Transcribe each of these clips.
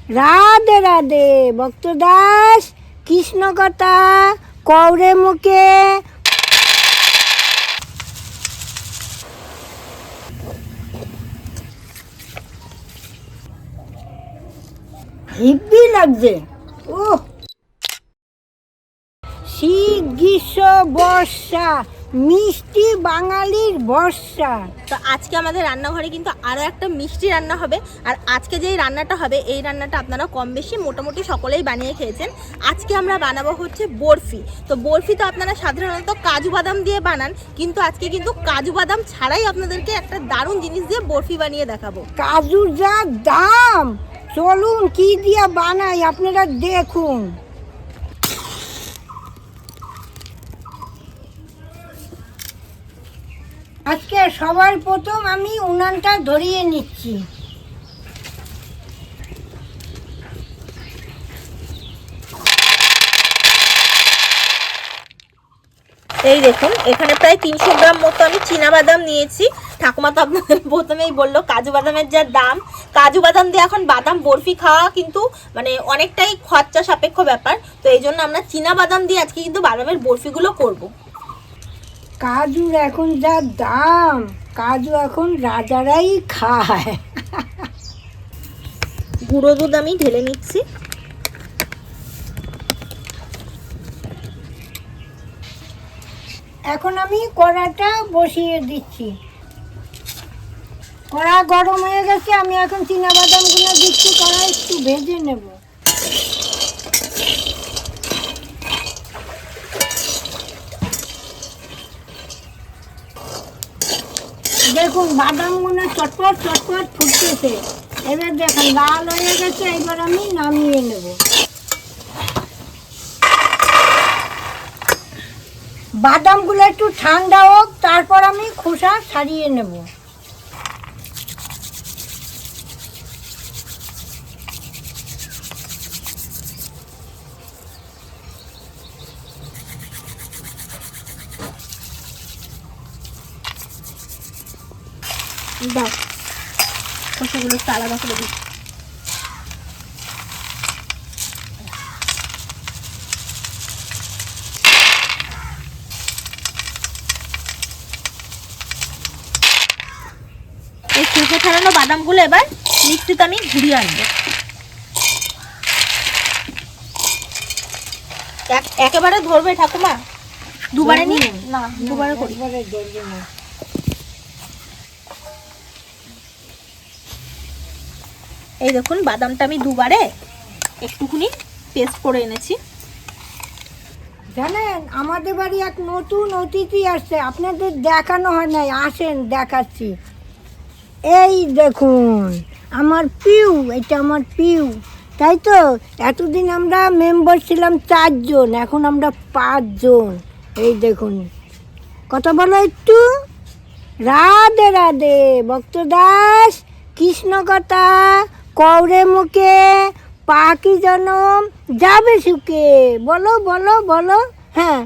রাধে রাধে ভক্ত দাস, কৃষ্ণ কথা কৌরে মুখে। হেব্বি লাগছে। ওহ, শীত গ্রীষ্ম বর্ষা, মিষ্টি বাঙালির বর্ষা। তো আজকে আমাদের রান্নাঘরে কিন্তু আরও একটা মিষ্টি রান্না হবে। আর আজকে যেই রান্নাটা হবে এই রান্নাটা আপনারা কম বেশি মোটামুটি সকলেই বানিয়ে খেয়েছেন। আজকে আমরা বানাবো হচ্ছে বরফি। তো বরফি তো আপনারা সাধারণত কাজু বাদাম দিয়ে বানান, কিন্তু আজকে কিন্তু কাজু বাদাম ছাড়াই আপনাদেরকে একটা দারুণ জিনিস দিয়ে বরফি বানিয়ে দেখাবো। কাজুর যা দাম, চলুন কি দিয়া বানাই আপনারা দেখুন। আজকে সবার প্রথম আমি উনানটা ধরিয়ে নিচ্ছি। এই দেখুন, এখানে প্রায় 300 গ্রাম মতো আমি চীনাবাদাম নিয়েছি। ঠাকুমা তো আপনাদের প্রথমেই বললো কাজু বাদামের যা দাম, কাজু বাদাম দিয়ে এখন বাদাম বরফি খাওয়া কিন্তু মানে অনেকটাই খরচা সাপেক্ষ ব্যাপার। তো এই জন্য আমরা চীনাবাদাম দিয়ে আজকে কিন্তু বাদামের বরফিগুলো করব। কাজুর এখন যা দাম, কাজু এখন রাজারাই খায়। গুঁড়ো দুধ আমি ঢেলে নিচ্ছি। এখন আমি কড়াটা বসিয়ে দিচ্ছি। কড়া গরম হয়ে গেছে, আমি এখন চীনাবাদামগুলো দিচ্ছি। কড়া একটু ভেজে নেব। দেখুন বাদামগুলো চটপট চটপট ফুটতেছে। এবার দেখুন লাল হয়ে গেছে, এবার আমি নামিয়ে নেব। বাদামগুলো একটু ঠান্ডা হোক, তারপর আমি খোসা ছাড়িয়ে নেব। দাও, খোসাগুলো একটু আলাদা করে দিই। এই খোসা ছাড়ানো বাদামগুলো এবার মিক্সিতে আমি ঘুরিয়ে আনবো। একেবারে ধরবে ঠাকুমা? দুবারে নি না, দুবারে করি। এই দেখুন বাদামটা আমি দুবারে একটুখানি পেস্ট করে এনেছি। জানেন আমাদের বাড়ি এক নতুন অতিথি আসছে, আপনাদের দেখানো হয় নাই, আসেন দেখাচ্ছি। এই দেখুন আমার পিউ, এটা আমার পিউ। তাই তো, এতদিন আমরা মেম্বার ছিলাম 4 জন, এখন আমরা 5 জন। এই দেখুন, কথা বলো একটু। রাধে রাধে ভক্ত দাস, কৃষ্ণ কথা কৌরে মুখে, পাখি জনম যাবে সুখে। বলো বলো বলো। হ্যাঁ,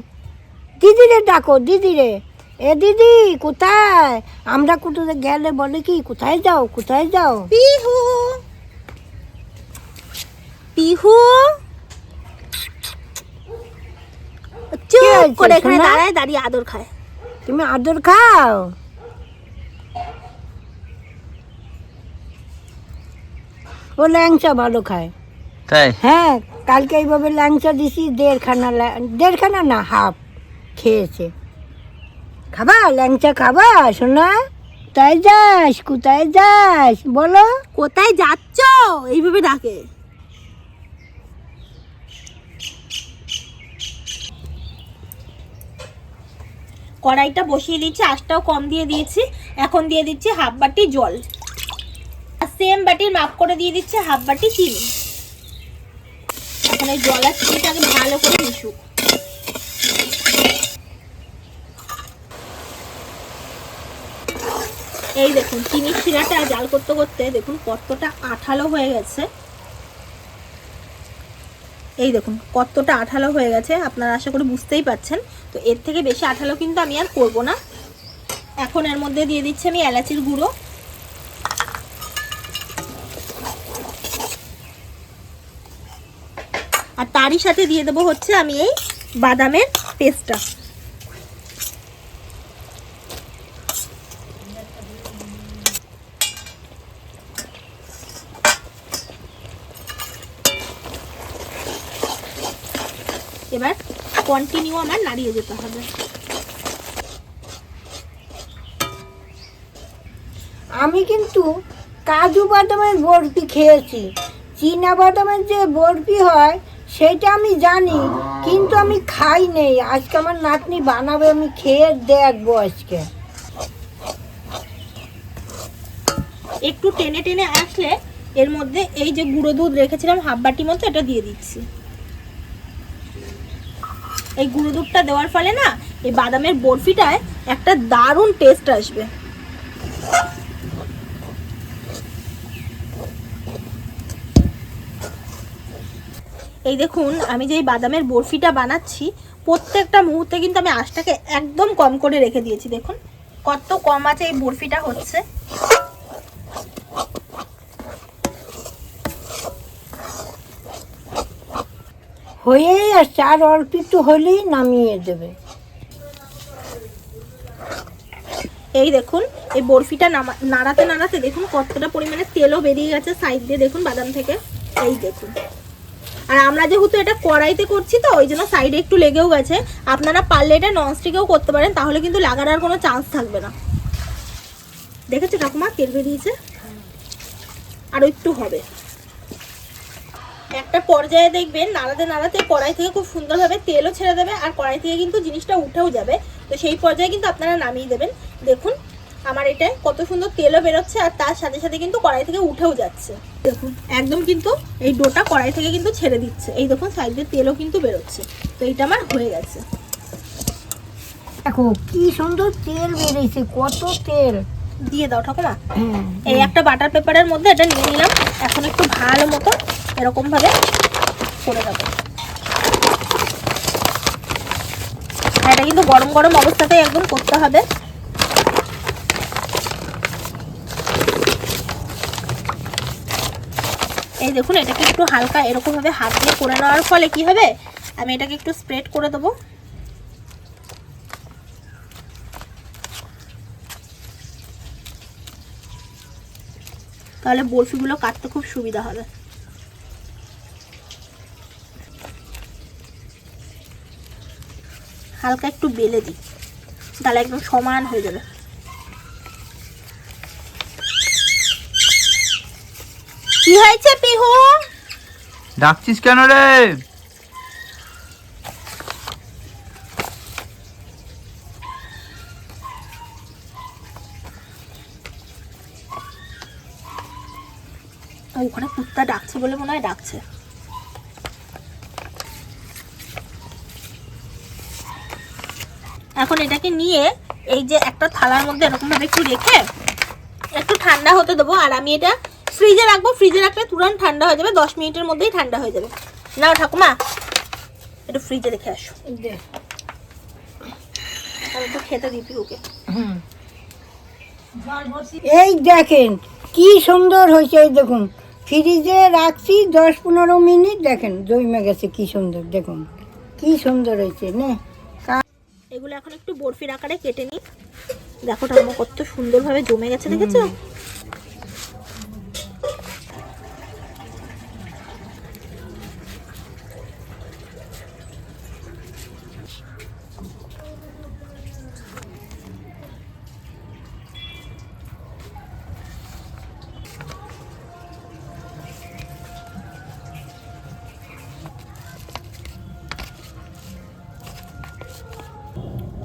দিদিরে ডাকো, দিদিরে। এ দিদি কোথায়? আমরা কোথায় গেলে বলে কি কোথায় যাও, কোথায় যাও? পিহু পিহু চুপ করে এখানে দাঁড়ায় দাঁড়িয়ে আদর খায়। তুমি আদর খাও? ও ল্যাংচা ভালো খায়। তাই? হ্যাঁ, কালকে এইভাবে ল্যাংচা দিছি, দেড়খানা না, হাফ খেয়েছে। খাবা ল্যাংচা, খাবা শোনা? কোথায় যাস, কোথায় যাস বলো? কোথায় যাচ্ছ? এইভাবে ডাকে। কড়াইটা বসিয়ে দিচ্ছি, আঁচটাও কম দিয়ে দিয়েছি। এখন দিয়ে দিচ্ছি হাফ বাটি জল, আর সেম বাটির মাপ করে দিয়ে দিচ্ছি হাফ বাটি চিনি। এখন এই জল আর চিনিটাকে ভালো করে মিশুক। এই দেখুন চিনির শিরাটা জাল করতে করতে দেখুন কতটা আঠালো হয়ে গেছে। এই দেখুন কতটা আঠালো হয়ে গেছে, আপনারা আশা করি বুঝতেই পাচ্ছেন। তো এর থেকে বেশি আঠালো কিন্তু আমি আর করব না। এখন এর মধ্যে দিয়ে দিচ্ছি আমি এলাচির গুঁড়ো, আর তারই সাথে দিয়ে দেবো হচ্ছে আমি এই বাদামের পেস্টটা। এবার কন্টিনিউ আমার নাড়িয়ে যেতে হবে। আমি কিন্তু কাজু বাদামের বরফি খেয়েছি, চীনা বাদামের যে বরফি হয় সেটা আমি জানি, কিন্তু আমি খাই নেই। আজকে আমার নাতনি বানাবে, আমি খেয়ে দেখবো আজকে। একটু টেনে টেনে আসলে এর মধ্যে এই যে গুঁড়ো দুধ রেখেছিলাম হাফ বাটি মতো, এটা দিয়ে দিচ্ছি। এই গুঁড়ো দুধটা দেওয়ার ফলে না এই বাদামের বরফিটায় একটা দারুণ টেস্ট আসবে। এই দেখুন আমি যে এই বাদামের বরফিটা বানাচ্ছি, প্রত্যেকটা মুহূর্তে কিন্তু আমি আঁচটাকে একদম কম করে রেখে দিয়েছি। দেখুন কত কম আছে এই বরফিটা হচ্ছে। হয়েই আসছে, আর অল্প একটু হলেই নামিয়ে দেবে। এই দেখুন এই বরফিটা নাড়াতে নাড়াতে দেখুন কতটা পরিমাণে তেলও বেরিয়ে গেছে সাইড দিয়ে, দেখুন বাদাম থেকে। এই দেখুন, আর আমরা যেহেতু এটা কড়াইতে করছি তো ওই জন্য সাইডে একটু লেগেও গেছে। আপনারা পারলে এটা ননস্টিকেও করতে পারেন, তাহলে কিন্তু লাগার আর কোনো চান্স থাকবে না। দেখেছো ঠাকুমা তেল বেরিয়েছে, আরও একটু হবে। একটা পর্যায়ে দেখবেন নাড়াতে নাড়াতে কড়াই থেকে খুব সুন্দরভাবে তেলও ছেড়ে দেবে, আর কড়াই থেকে কিন্তু জিনিসটা উঠেও যাবে। তো সেই পর্যায়ে কিন্তু আপনারা নামিয়ে দেবেন। দেখুন আমার এটা কত সুন্দর তেলও বেরোচ্ছে, আর তার সাথে সাথে কিন্তু কড়াই থেকে উঠেও যাচ্ছে। দেখুন একদম কিন্তু এই ডোটা কড়াই থেকে কিন্তু ছেড়ে দিচ্ছে। এই দেখুন সাইড দিয়ে তেলও কিন্তু বেরোচ্ছে। তো এইটা আমার হয়ে গেছে। দেখো কি সুন্দর তেল বেরিয়েছে, কত তেল। দিয়ে দাও ঠাকুমা। এই একটা বাটার পেপারের মধ্যে এটা নিয়ে নিলাম। এখন একটু ভালো মতো এরকম ভাবে করে দেবো। আর এটা কিন্তু গরম গরম অবস্থাতেই একদম করতে হবে। এই দেখুন এটাকে একটু হালকা এরকম ভাবে হাত দিয়ে করে নেওয়ার ফলে কি হবে, আমি এটাকে একটু স্প্রেড করে দেবো। তাহলে বরফিগুলো কাটতে খুব সুবিধা হবে। হালকা একটু বেলে দিই, তাহলে একদম সমান হয়ে যাবে। কি হয়েছে পিহু? ডাকছিস কেন রে? ওখানে কুত্তা ডাকছে বলে মনে হয় ডাকছে। এখন এটাকে নিয়ে এই যে একটা থালার মধ্যে এরকম ভাবে একটু রেখে একটু ঠান্ডা হতে দেবো। আর আমি এটা ফ্রিজে রাখবো, ফ্রিজে রাখলে তুরন্ত ঠান্ডা হয়ে যাবে, 10 মিনিটের মধ্যেই ঠান্ডা হয়ে যাবে। নাও ঠাকুমা একটু ফ্রিজে রেখে আসো। আমি একটু খেতে দিবি ওকে। এই দেখেন কি সুন্দর হয়েছে, এই দেখুন ফ্রিজে রাখছি 10-15 মিনিট, দেখেন জমে গেছে কি সুন্দর। দেখুন কি সুন্দর হয়েছে না। এগুলো এখন একটু বরফির আকারে কেটে নিই। দেখো ঠাকুমা কত সুন্দরভাবে জমে গেছে, দেখেছো?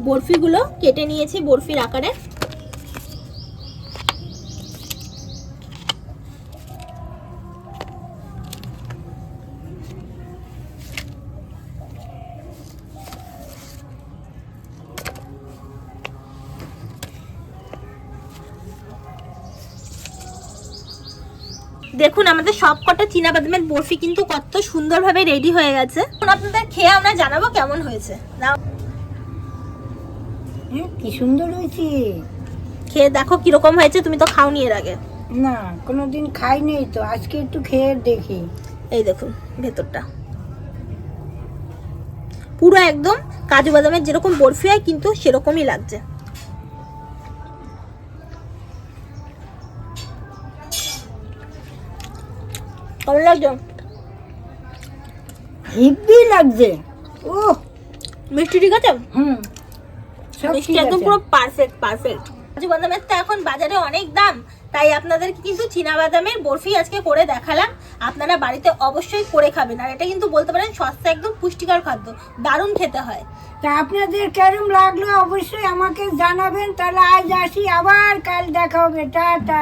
বরফিগুলো কেটে নিয়েছি বরফির আকারে। দেখুন আমাদের সবকটা চীনা বাদামের বরফি কিন্তু কত সুন্দরভাবে রেডি হয়ে গেছে। এখন আপনাদের খেয়ে আমরা জানাবো কেমন হয়েছে। নাও কি সুন্দর হয়েছে, খেয়ে দেখো কিরকম হয়েছে। তুমি তো খাওনি এর আগে? না কোনোদিন খাইনি তো, আজকে একটু খেয়ে দেখি। এই দেখুন ভেতরটা পুরো একদম কাজু বাদামের যেরকম বরফি হয় কিন্তু সেরকমই লাগছে। কেমন লাগছে? হেভি লাগছে। ও মিষ্টি ঠিক আছে? সব মিষ্টি ঠিক একদম আছে। পুরো পারফেক্ট পারফেক্ট। কাজু বাদামের তো এখন বাজারে অনেক দাম, তাই আপনাদেরকে কিন্তু চীনা বাদামের বরফি আজকে করে দেখালাম। আপনারা বাড়িতে অবশ্যই করে খাবেন, আর এটা কিন্তু বলতে পারেন সস্তা একদম পুষ্টিকর খাদ্য, দারুণ খেতে হয়। তা আপনাদের কেরম লাগলো অবশ্যই আমাকে জানাবেন। তাহলে আজ আসি, আবার কাল দেখা হবে। টাটা।